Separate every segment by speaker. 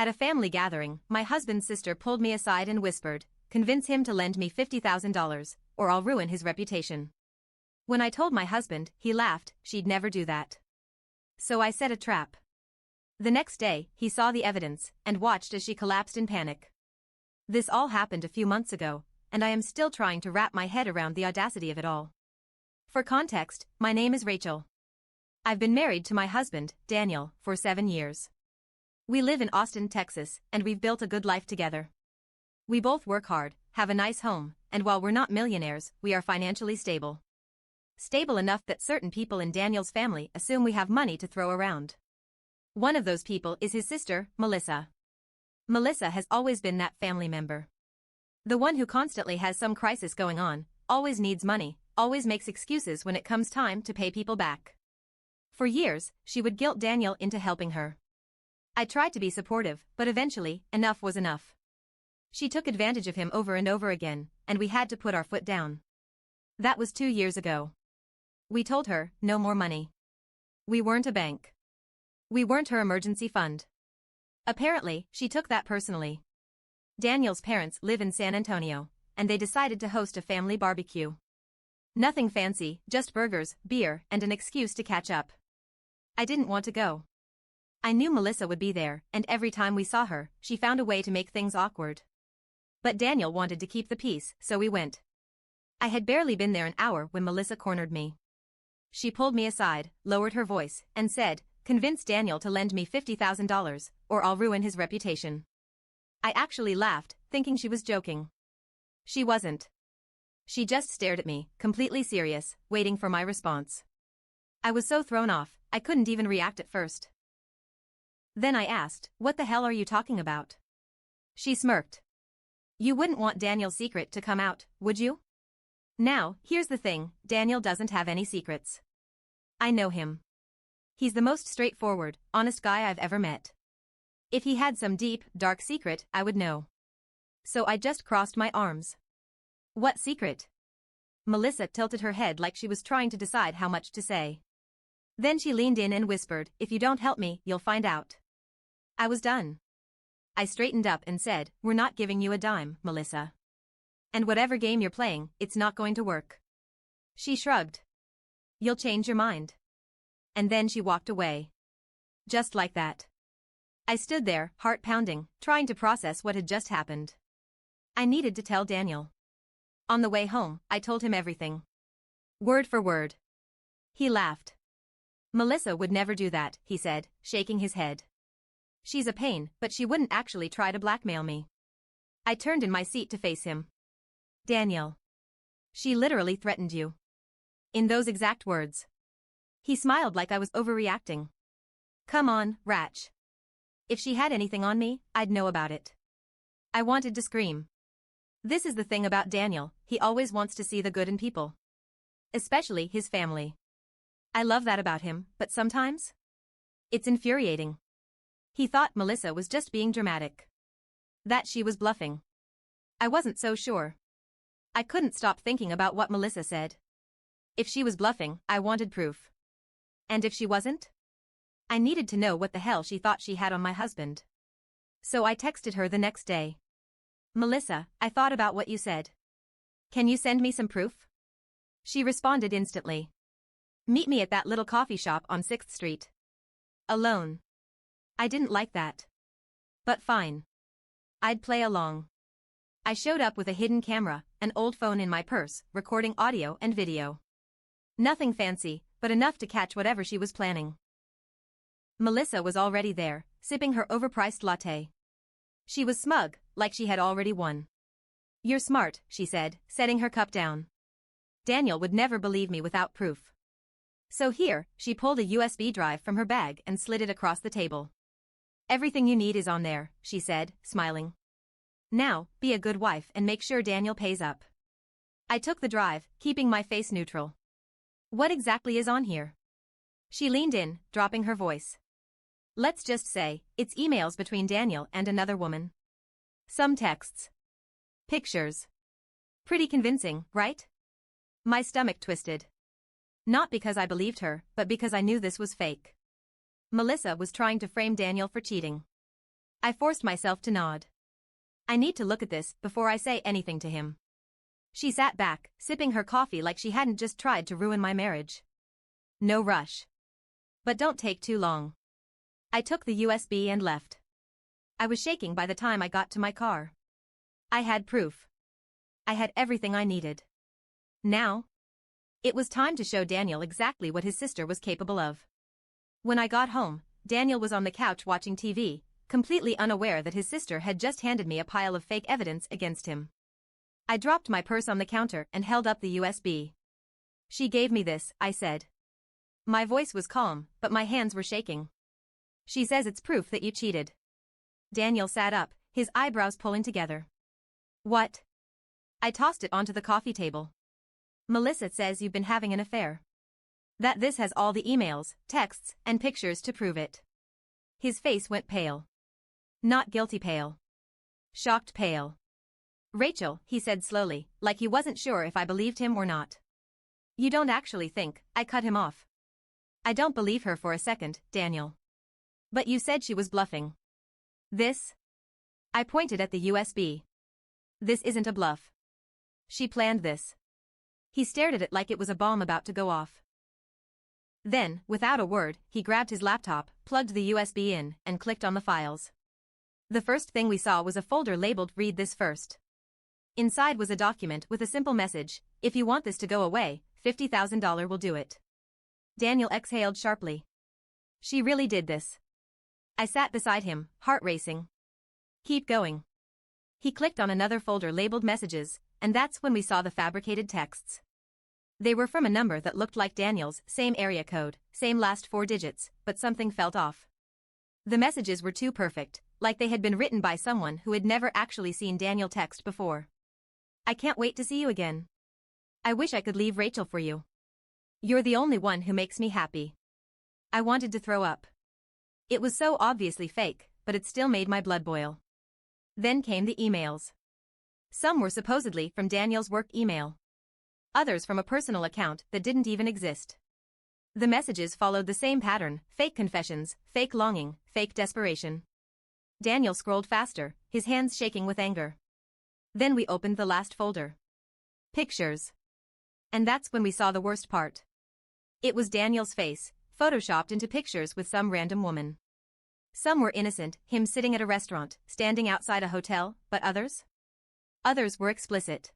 Speaker 1: At a family gathering, my husband's sister pulled me aside and whispered, "Convince him to lend me $50,000, or I'll ruin his reputation." When I told my husband, he laughed, she'd never do that. So I set a trap. The next day, he saw the evidence, and watched as she collapsed in panic. This all happened a few months ago, and I am still trying to wrap my head around the audacity of it all. For context, my name is Rachel. I've been married to my husband, Daniel, for 7 years. We live in Austin, Texas, and we've built a good life together. We both work hard, have a nice home, and while we're not millionaires, we are financially stable. Stable enough that certain people in Daniel's family assume we have money to throw around. One of those people is his sister, Melissa. Melissa has always been that family member. The one who constantly has some crisis going on, always needs money, always makes excuses when it comes time to pay people back. For years, she would guilt Daniel into helping her. I tried to be supportive, but eventually, enough was enough. She took advantage of him over and over again, and we had to put our foot down. That was 2 years ago. We told her, no more money. We weren't a bank. We weren't her emergency fund. Apparently, she took that personally. Daniel's parents live in San Antonio, and they decided to host a family barbecue. Nothing fancy, just burgers, beer, and an excuse to catch up. I didn't want to go. I knew Melissa would be there, and every time we saw her, she found a way to make things awkward. But Daniel wanted to keep the peace, so we went. I had barely been there an hour when Melissa cornered me. She pulled me aside, lowered her voice, and said, "Convince Daniel to lend me $50,000, or I'll ruin his reputation." I actually laughed, thinking she was joking. She wasn't. She just stared at me, completely serious, waiting for my response. I was so thrown off, I couldn't even react at first. Then I asked, "What the hell are you talking about?" She smirked. "You wouldn't want Daniel's secret to come out, would you?" Now, here's the thing, Daniel doesn't have any secrets. I know him. He's the most straightforward, honest guy I've ever met. If he had some deep, dark secret, I would know. So I just crossed my arms. What secret? Melissa tilted her head like she was trying to decide how much to say. Then she leaned in and whispered, "If you don't help me, you'll find out." I was done. I straightened up and said, "We're not giving you a dime, Melissa. And whatever game you're playing, it's not going to work." She shrugged. "You'll change your mind." And then she walked away. Just like that. I stood there, heart pounding, trying to process what had just happened. I needed to tell Daniel. On the way home, I told him everything. Word for word. He laughed. "Melissa would never do that," he said, shaking his head. "She's a pain, but she wouldn't actually try to blackmail me." I turned in my seat to face him. "Daniel. She literally threatened you." In those exact words. He smiled like I was overreacting. "Come on, Ratch. If she had anything on me, I'd know about it." I wanted to scream. This is the thing about Daniel, he always wants to see the good in people. Especially his family. I love that about him, but sometimes it's infuriating. He thought Melissa was just being dramatic. That she was bluffing. I wasn't so sure. I couldn't stop thinking about what Melissa said. If she was bluffing, I wanted proof. And if she wasn't? I needed to know what the hell she thought she had on my husband. So I texted her the next day. "Melissa, I thought about what you said. Can you send me some proof?" She responded instantly. "Meet me at that little coffee shop on 6th Street. Alone." I didn't like that. But fine. I'd play along. I showed up with a hidden camera, an old phone in my purse, recording audio and video. Nothing fancy, but enough to catch whatever she was planning. Melissa was already there, sipping her overpriced latte. She was smug, like she had already won. "You're smart," she said, setting her cup down. "Daniel would never believe me without proof." So here, she pulled a USB drive from her bag and slid it across the table. "Everything you need is on there," she said, smiling. "Now, be a good wife and make sure Daniel pays up." I took the drive, keeping my face neutral. "What exactly is on here?" She leaned in, dropping her voice. "Let's just say, it's emails between Daniel and another woman. Some texts. Pictures. Pretty convincing, right?" My stomach twisted. Not because I believed her, but because I knew this was fake. Melissa was trying to frame Daniel for cheating. I forced myself to nod. I need to look at this before I say anything to him. She sat back, sipping her coffee like she hadn't just tried to ruin my marriage. No rush. But don't take too long. I took the USB and left. I was shaking by the time I got to my car. I had proof. I had everything I needed. Now, it was time to show Daniel exactly what his sister was capable of. When I got home, Daniel was on the couch watching TV, completely unaware that his sister had just handed me a pile of fake evidence against him. I dropped my purse on the counter and held up the USB. She gave me this, I said. My voice was calm, but my hands were shaking. She says it's proof that you cheated. Daniel sat up, his eyebrows pulling together. What? I tossed it onto the coffee table. Melissa says you've been having an affair. That this has all the emails, texts, and pictures to prove it. His face went pale. Not guilty pale. Shocked pale. Rachel, he said slowly, like he wasn't sure if I believed him or not. You don't actually think I cut him off. I don't believe her for a second, Daniel. But you said she was bluffing. This? I pointed at the USB. This isn't a bluff. She planned this. He stared at it like it was a bomb about to go off. Then, without a word, he grabbed his laptop, plugged the USB in, and clicked on the files. The first thing we saw was a folder labeled Read This First. Inside was a document with a simple message: if you want this to go away, $50,000 will do it. Daniel exhaled sharply. She really did this. I sat beside him, heart racing. Keep going. He clicked on another folder labeled Messages, and that's when we saw the fabricated texts. They were from a number that looked like Daniel's, same area code, same last 4 digits, but something felt off. The messages were too perfect, like they had been written by someone who had never actually seen Daniel text before. I can't wait to see you again. I wish I could leave Rachel for you. You're the only one who makes me happy. I wanted to throw up. It was so obviously fake, but it still made my blood boil. Then came the emails. Some were supposedly from Daniel's work email. Others from a personal account that didn't even exist. The messages followed the same pattern: fake confessions, fake longing, fake desperation. Daniel scrolled faster, his hands shaking with anger. Then we opened the last folder. Pictures. And that's when we saw the worst part. It was Daniel's face, photoshopped into pictures with some random woman. Some were innocent, him sitting at a restaurant, standing outside a hotel, but others? Others were explicit.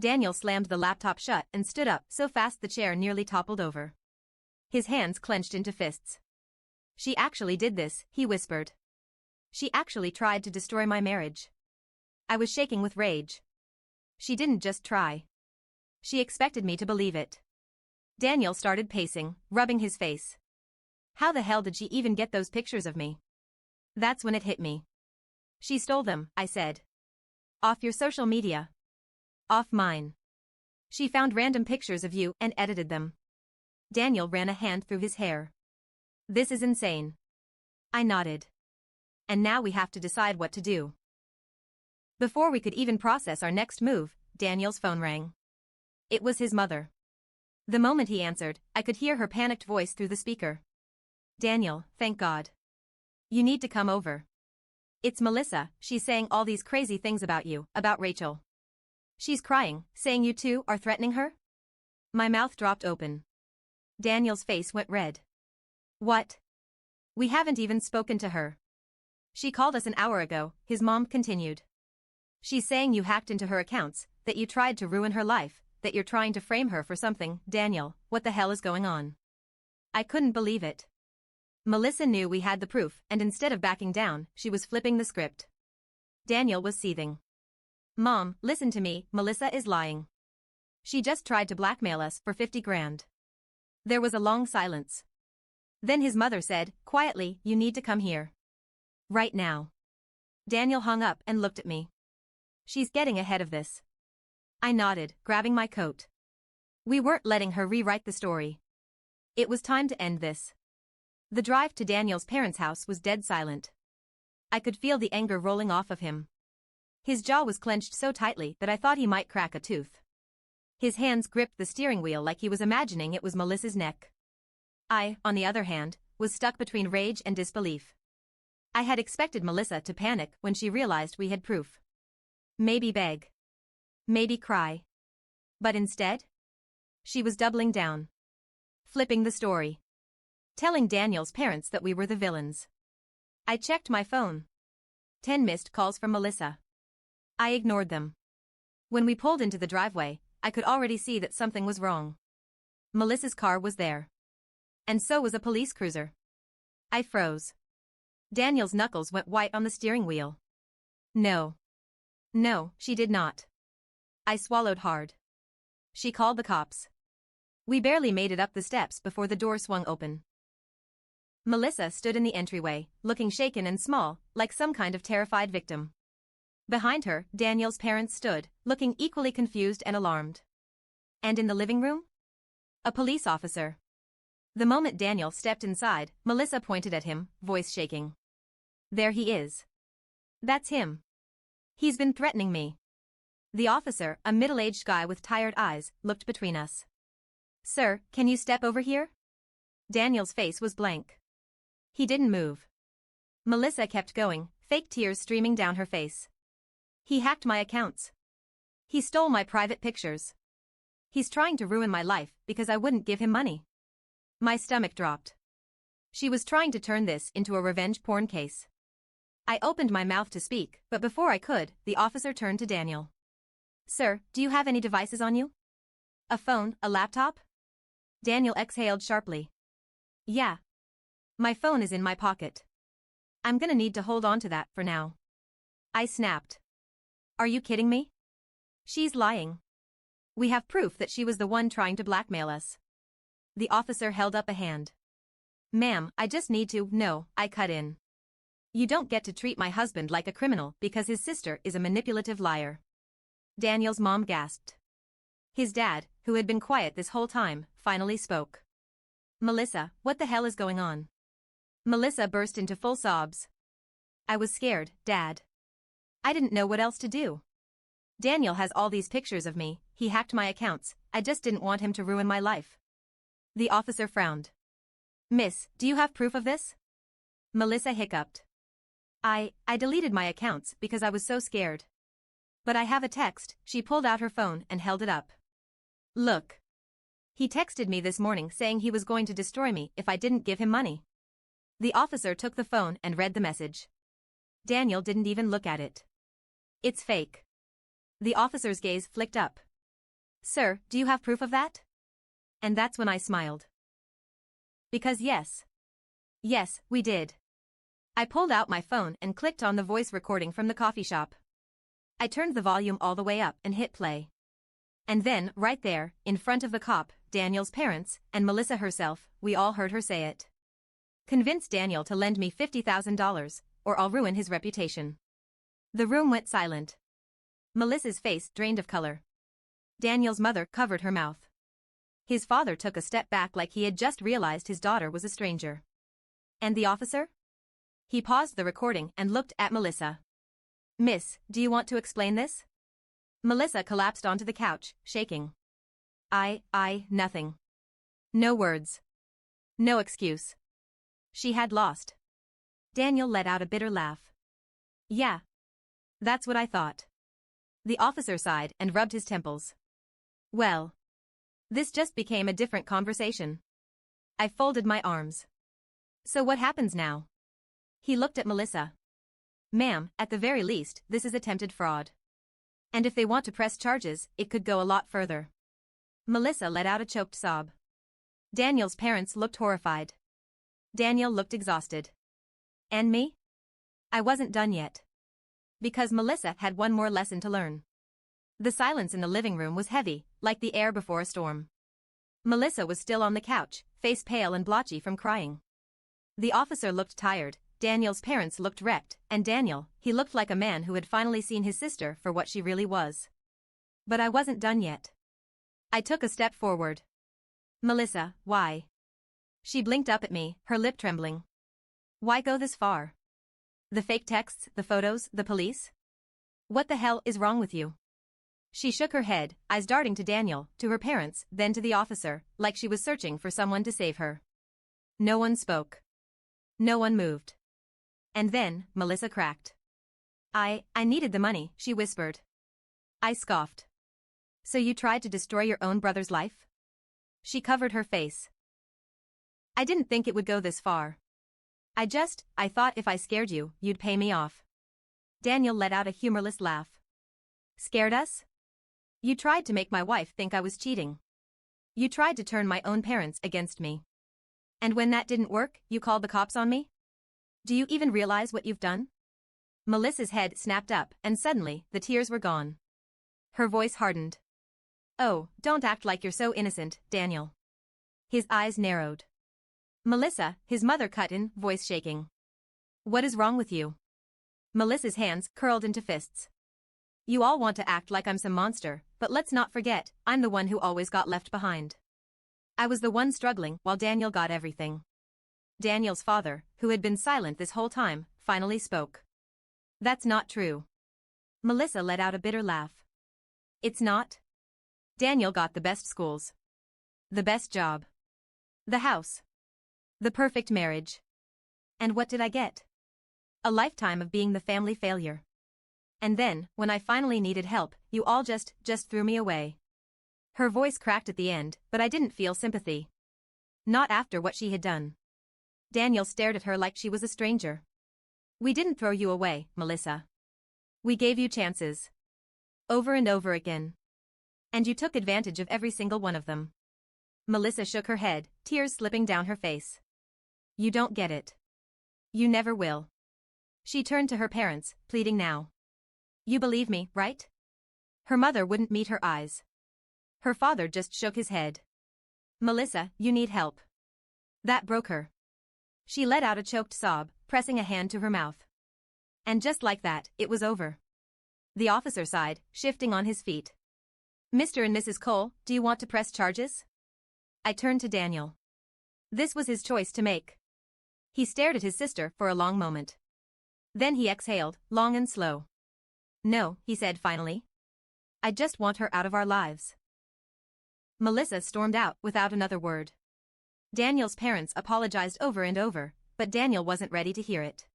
Speaker 1: Daniel slammed the laptop shut and stood up so fast the chair nearly toppled over. His hands clenched into fists. She actually did this, he whispered. She actually tried to destroy my marriage. I was shaking with rage. She didn't just try. She expected me to believe it. Daniel started pacing, rubbing his face. How the hell did she even get those pictures of me? That's when it hit me. She stole them, I said. Off your social media. Off mine. She found random pictures of you and edited them. Daniel ran a hand through his hair. This is insane. I nodded. And now we have to decide what to do. Before we could even process our next move, Daniel's phone rang. It was his mother. The moment he answered, I could hear her panicked voice through the speaker. Daniel, thank God. You need to come over. It's Melissa, she's saying all these crazy things about you, about Rachel. She's crying, saying you two are threatening her? My mouth dropped open. Daniel's face went red. What? We haven't even spoken to her. She called us an hour ago, his mom continued. She's saying you hacked into her accounts, that you tried to ruin her life, that you're trying to frame her for something. Daniel, what the hell is going on? I couldn't believe it. Melissa knew we had the proof, and instead of backing down, she was flipping the script. Daniel was seething. Mom, listen to me, Melissa is lying. She just tried to blackmail us for 50 grand. There was a long silence. Then his mother said, quietly, you need to come here. Right now. Daniel hung up and looked at me. She's getting ahead of this. I nodded, grabbing my coat. We weren't letting her rewrite the story. It was time to end this. The drive to Daniel's parents' house was dead silent. I could feel the anger rolling off of him. His jaw was clenched so tightly that I thought he might crack a tooth. His hands gripped the steering wheel like he was imagining it was Melissa's neck. I, on the other hand, was stuck between rage and disbelief. I had expected Melissa to panic when she realized we had proof. Maybe beg. Maybe cry. But instead? She was doubling down. Flipping the story. Telling Daniel's parents that we were the villains. I checked my phone. 10 missed calls from Melissa. I ignored them. When we pulled into the driveway, I could already see that something was wrong. Melissa's car was there. And so was a police cruiser. I froze. Daniel's knuckles went white on the steering wheel. No. No, she did not. I swallowed hard. She called the cops. We barely made it up the steps before the door swung open. Melissa stood in the entryway, looking shaken and small, like some kind of terrified victim. Behind her, Daniel's parents stood, looking equally confused and alarmed. And in the living room? A police officer. The moment Daniel stepped inside, Melissa pointed at him, voice shaking. There he is. That's him. He's been threatening me. The officer, a middle-aged guy with tired eyes, looked between us. Sir, can you step over here? Daniel's face was blank. He didn't move. Melissa kept going, fake tears streaming down her face. He hacked my accounts. He stole my private pictures. He's trying to ruin my life because I wouldn't give him money. My stomach dropped. She was trying to turn this into a revenge porn case. I opened my mouth to speak, but before I could, the officer turned to Daniel. Sir, do you have any devices on you? A phone, a laptop? Daniel exhaled sharply. Yeah. My phone is in my pocket. I'm gonna need to hold on to that for now. I snapped. Are you kidding me? She's lying. We have proof that she was the one trying to blackmail us. The officer held up a hand. Ma'am, I just need to. No, I cut in. You don't get to treat my husband like a criminal because his sister is a manipulative liar. Daniel's mom gasped. His dad, who had been quiet this whole time, finally spoke. Melissa, what the hell is going on? Melissa burst into full sobs. I was scared, Dad. I didn't know what else to do. Daniel has all these pictures of me, he hacked my accounts, I just didn't want him to ruin my life. The officer frowned. Miss, do you have proof of this? Melissa hiccuped. I deleted my accounts because I was so scared. But I have a text. She pulled out her phone and held it up. Look. He texted me this morning saying he was going to destroy me if I didn't give him money. The officer took the phone and read the message. Daniel didn't even look at it. It's fake. The officer's gaze flicked up. Sir, do you have proof of that? And that's when I smiled. Because yes. Yes, we did. I pulled out my phone and clicked on the voice recording from the coffee shop. I turned the volume all the way up and hit play. And then, right there, in front of the cop, Daniel's parents, and Melissa herself, we all heard her say it. Convince Daniel to lend me $50,000, or I'll ruin his reputation. The room went silent. Melissa's face drained of color. Daniel's mother covered her mouth. His father took a step back like he had just realized his daughter was a stranger. And the officer? He paused the recording and looked at Melissa. Miss, do you want to explain this? Melissa collapsed onto the couch, shaking. Nothing. No words. No excuse. She had lost. Daniel let out a bitter laugh. Yeah. That's what I thought. The officer sighed and rubbed his temples. Well. This just became a different conversation. I folded my arms. So what happens now? He looked at Melissa. Ma'am, at the very least, this is attempted fraud. And if they want to press charges, it could go a lot further. Melissa let out a choked sob. Daniel's parents looked horrified. Daniel looked exhausted. And me? I wasn't done yet. Because Melissa had one more lesson to learn. The silence in the living room was heavy, like the air before a storm. Melissa was still on the couch, face pale and blotchy from crying. The officer looked tired, Daniel's parents looked wrecked, and Daniel, he looked like a man who had finally seen his sister for what she really was. But I wasn't done yet. I took a step forward. Melissa, why? She blinked up at me, her lip trembling. Why go this far? The fake texts, the photos, the police? What the hell is wrong with you? She shook her head, eyes darting to Daniel, to her parents, then to the officer, like she was searching for someone to save her. No one spoke. No one moved. And then, Melissa cracked. I needed the money, she whispered. I scoffed. So you tried to destroy your own brother's life? She covered her face. I didn't think it would go this far. I thought if I scared you, you'd pay me off. Daniel let out a humorless laugh. Scared us? You tried to make my wife think I was cheating. You tried to turn my own parents against me. And when that didn't work, you called the cops on me? Do you even realize what you've done? Melissa's head snapped up, and suddenly, the tears were gone. Her voice hardened. Oh, don't act like you're so innocent, Daniel. His eyes narrowed. Melissa, his mother cut in, voice shaking. What is wrong with you? Melissa's hands curled into fists. You all want to act like I'm some monster, but let's not forget, I'm the one who always got left behind. I was the one struggling while Daniel got everything. Daniel's father, who had been silent this whole time, finally spoke. That's not true. Melissa let out a bitter laugh. It's not? Daniel got the best schools. The best job. The house. The perfect marriage. And what did I get? A lifetime of being the family failure. And then, when I finally needed help, you all just threw me away. Her voice cracked at the end, but I didn't feel sympathy. Not after what she had done. Daniel stared at her like she was a stranger. We didn't throw you away, Melissa. We gave you chances. Over and over again. And you took advantage of every single one of them. Melissa shook her head, tears slipping down her face. You don't get it. You never will. She turned to her parents, pleading now. You believe me, right? Her mother wouldn't meet her eyes. Her father just shook his head. Melissa, you need help. That broke her. She let out a choked sob, pressing a hand to her mouth. And just like that, it was over. The officer sighed, shifting on his feet. Mr. and Mrs. Cole, do you want to press charges? I turned to Daniel. This was his choice to make. He stared at his sister for a long moment. Then he exhaled, long and slow. No, he said finally. I just want her out of our lives. Melissa stormed out without another word. Daniel's parents apologized over and over, but Daniel wasn't ready to hear it.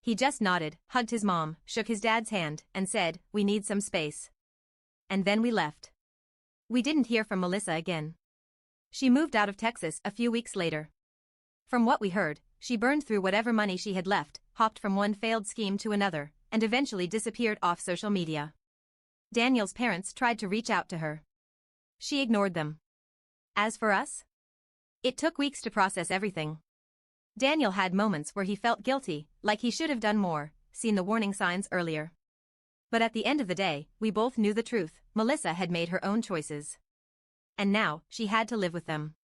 Speaker 1: He just nodded, hugged his mom, shook his dad's hand, and said, we need some space. And then we left. We didn't hear from Melissa again. She moved out of Texas a few weeks later. From what we heard, she burned through whatever money she had left, hopped from one failed scheme to another, and eventually disappeared off social media. Daniel's parents tried to reach out to her. She ignored them. As for us? It took weeks to process everything. Daniel had moments where he felt guilty, like he should have done more, seen the warning signs earlier. But at the end of the day, we both knew the truth, Melissa had made her own choices. And now, she had to live with them.